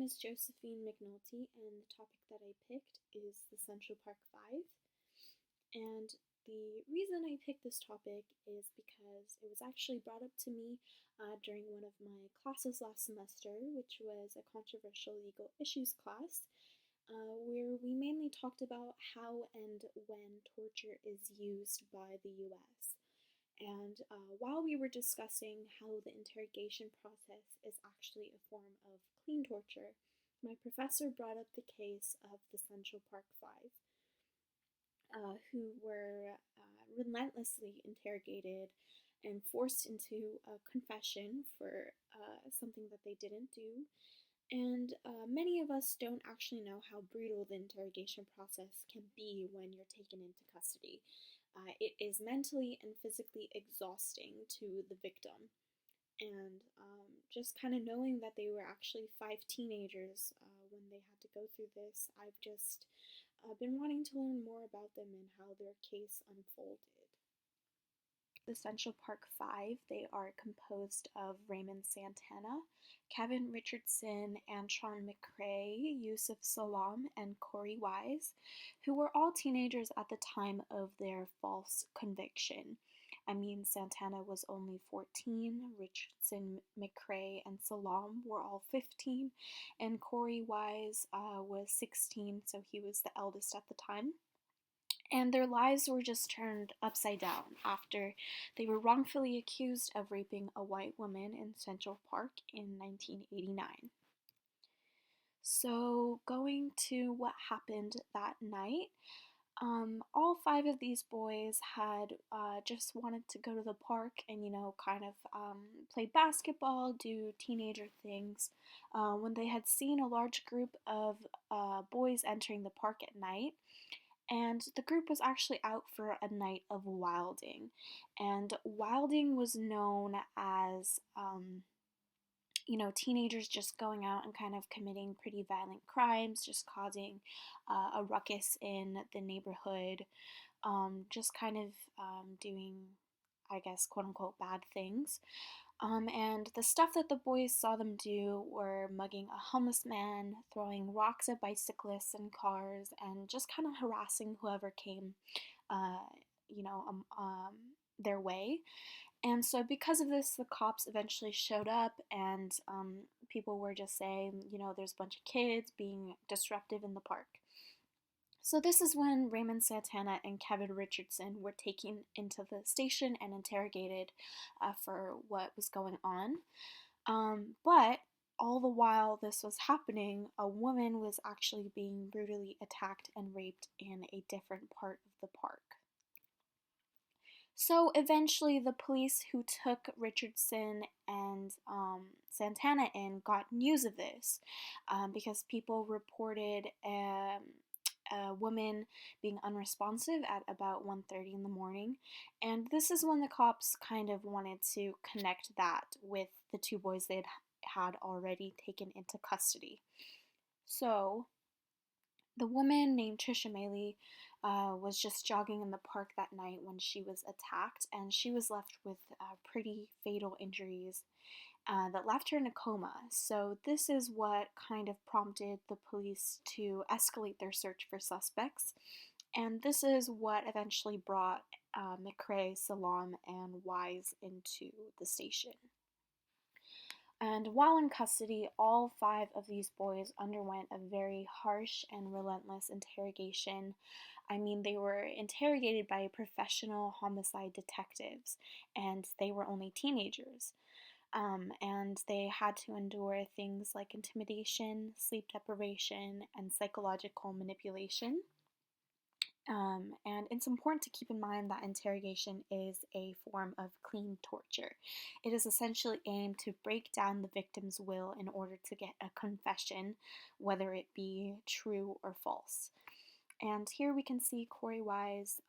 is Josephine McNulty, and the topic that I picked is the Central Park Five. And the reason I picked this topic is because it was actually brought up to me during one of my classes last semester, which was a controversial legal issues class, where we mainly talked about how and when torture is used by the US. And while we were discussing how the interrogation process is actually a form of clean torture, my professor brought up the case of the Central Park Five, who were relentlessly interrogated and forced into a confession for something that they didn't do. And many of us don't actually know how brutal the interrogation process can be when you're taken into custody. It is mentally and physically exhausting to the victim. And just kind of knowing that they were actually five teenagers when they had to go through this, I've just been wanting to learn more about them and how their case unfolded. The Central Park Five, they are composed of Raymond Santana, Kevin Richardson, Antron McCray, Yusef Salaam, and Corey Wise, who were all teenagers at the time of their false conviction. I mean, Santana was only 14, Richardson, McCray, and Salaam were all 15, and Corey Wise was 16, so he was the eldest at the time. And their lives were just turned upside down after they were wrongfully accused of raping a white woman in Central Park in 1989. So, going to what happened that night, all five of these boys had just wanted to go to the park and, kind of play basketball, do teenager things, when they had seen a large group of boys entering the park at night. And the group was actually out for a night of wilding. And wilding was known as, teenagers just going out and kind of committing pretty violent crimes, just causing a ruckus in the neighborhood, just kind of doing, I guess, quote unquote, bad things. And the stuff that the boys saw them do were mugging a homeless man, throwing rocks at bicyclists and cars, and just kind of harassing whoever came, uh, you know, um, um, their way. And so, because of this, the cops eventually showed up, and people were just saying, there's a bunch of kids being disruptive in the park. So this is when Raymond Santana and Kevin Richardson were taken into the station and interrogated for what was going on. But all the while this was happening, a woman was actually being brutally attacked and raped in a different part of the park. So eventually, the police who took Richardson and Santana in got news of this because people reported a woman being unresponsive at about 1:30 in the morning. And this is when the cops kind of wanted to connect that with the two boys they had already taken into custody. So the woman named Trisha Maley was just jogging in the park that night when she was attacked, and she was left with pretty fatal injuries that left her in a coma. So this is what kind of prompted the police to escalate their search for suspects, and this is what eventually brought McCray, Salaam, and Wise into the station. And while in custody, all five of these boys underwent a very harsh and relentless interrogation. I mean, they were interrogated by professional homicide detectives, and they were only teenagers. And they had to endure things like intimidation, sleep deprivation, and psychological manipulation. And it's important to keep in mind that interrogation is a form of clean torture. It is essentially aimed to break down the victim's will in order to get a confession, whether it be true or false. And here we can see Corey Wise.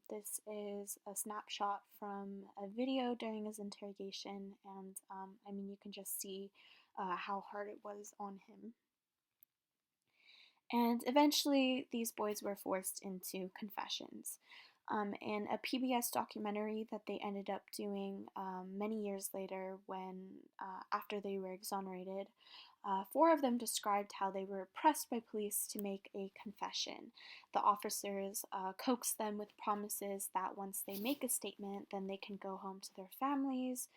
This is a snapshot from a video during his interrogation, and you can just see how hard it was on him. And eventually, these boys were forced into confessions. in a PBS documentary that they ended up doing many years later after they were exonerated. Four of them described how they were pressed by police to make a confession. The officers coaxed them with promises that once they make a statement, then they can go home to their families,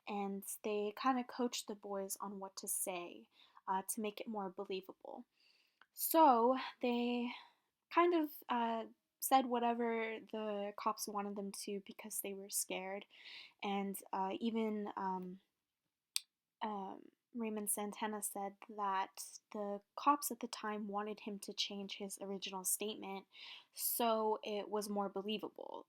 and they kind of coached the boys on what to say to make it more believable. So they kind of said whatever the cops wanted them to because they were scared, and even um, Raymond Santana said that the cops at the time wanted him to change his original statement so it was more believable,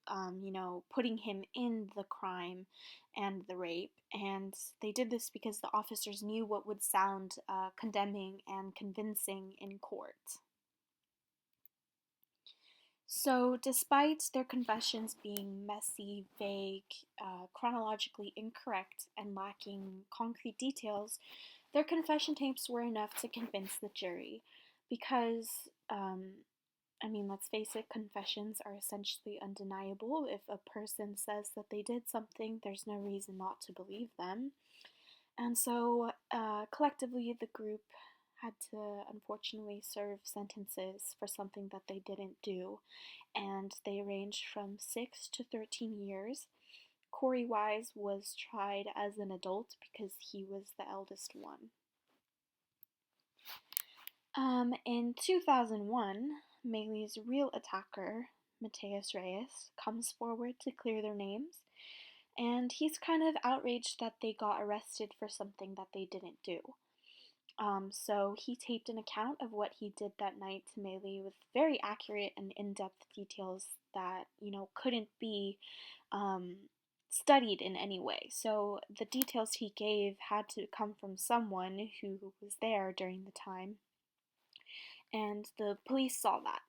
putting him in the crime and the rape. And they did this because the officers knew what would sound condemning and convincing in court. So, despite their confessions being messy, vague, chronologically incorrect, and lacking concrete details, their confession tapes were enough to convince the jury. Because, let's face it, confessions are essentially undeniable. If a person says that they did something, there's no reason not to believe them. And so, collectively, the group had to unfortunately serve sentences for something that they didn't do, and they ranged from 6 to 13 years. Corey Wise was tried as an adult because he was the eldest one. In 2001, Maylee's real attacker, Matias Reyes, comes forward to clear their names, and he's kind of outraged that they got arrested for something that they didn't do. So he taped an account of what he did that night to Maylee with very accurate and in-depth details that, couldn't be studied in any way. So the details he gave had to come from someone who was there during the time, and the police saw that.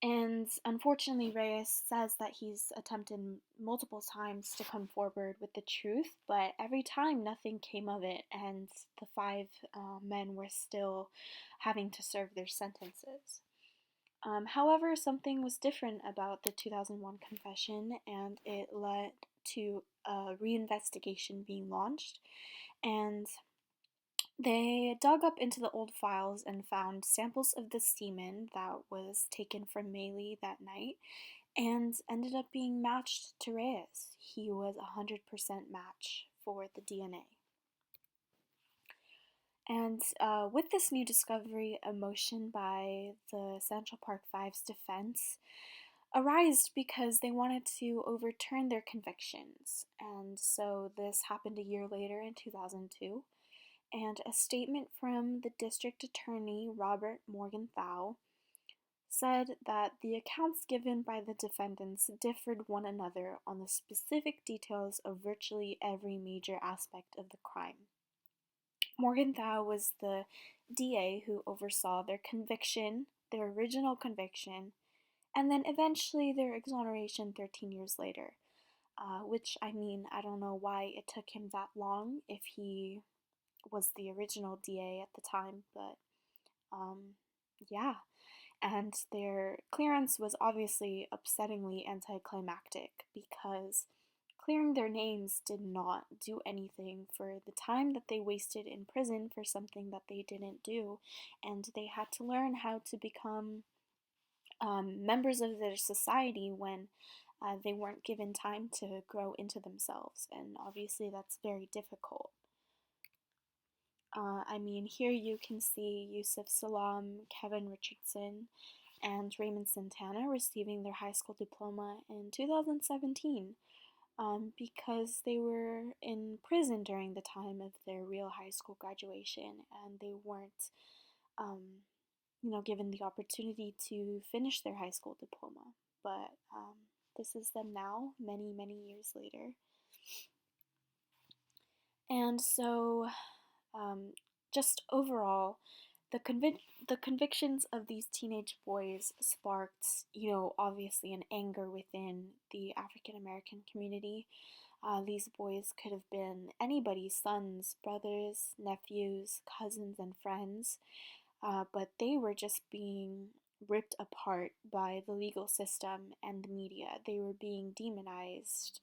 And unfortunately, Reyes says that he's attempted multiple times to come forward with the truth, but every time nothing came of it, and the five men were still having to serve their sentences. However, something was different about the 2001 confession, and it led to a reinvestigation being launched, and they dug up into the old files and found samples of the semen that was taken from Maylee that night and ended up being matched to Reyes. He was a 100% match for the DNA. And with this new discovery, a motion by the Central Park Five's defense arose because they wanted to overturn their convictions. And so this happened a year later in 2002. And a statement from the district attorney, Robert Morgenthau, said that the accounts given by the defendants differed one another on the specific details of virtually every major aspect of the crime. Morgenthau was the DA who oversaw their conviction, their original conviction, and then eventually their exoneration 13 years later. I don't know why it took him that long if he was the original DA at the time, but yeah. And their clearance was obviously upsettingly anticlimactic because clearing their names did not do anything for the time that they wasted in prison for something that they didn't do, and they had to learn how to become members of their society when they weren't given time to grow into themselves, and obviously that's very difficult. Here you can see Yusuf Salaam, Kevin Richardson, and Raymond Santana receiving their high school diploma in 2017 because they were in prison during the time of their real high school graduation, and they weren't, given the opportunity to finish their high school diploma. But this is them now, many, many years later. And so, just overall, the convictions of these teenage boys sparked, obviously an anger within the African American community. These boys could have been anybody's sons, brothers, nephews, cousins, and friends, but they were just being ripped apart by the legal system and the media. They were being demonized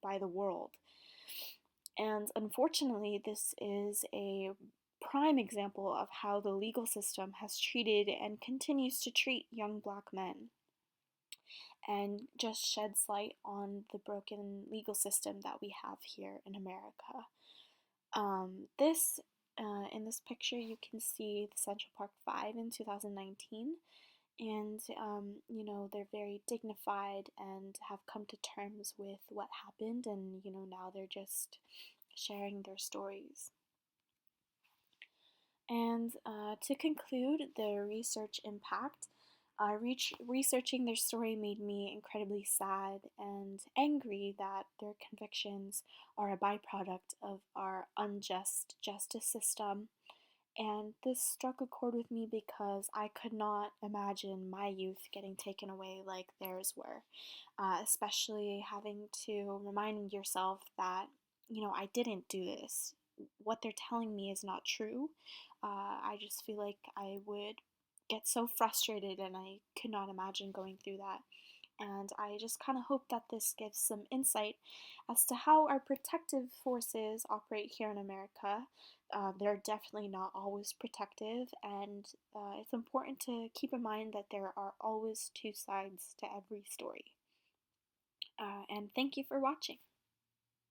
by the world. And unfortunately, this is a prime example of how the legal system has treated and continues to treat young black men, and just sheds light on the broken legal system that we have here in America. This in this picture, you can see the Central Park Five in 2019, and they're very dignified and have come to terms with what happened, and now they're just sharing their stories. And to conclude the research impact, researching their story made me incredibly sad and angry that their convictions are a byproduct of our unjust justice system. And this struck a chord with me because I could not imagine my youth getting taken away like theirs were, especially having to remind yourself that, I didn't do this. What they're telling me is not true. I just feel like I would get so frustrated, and I could not imagine going through that. And I just kind of hope that this gives some insight as to how our protective forces operate here in America. They're definitely not always protective, and it's important to keep in mind that there are always two sides to every story. And thank you for watching.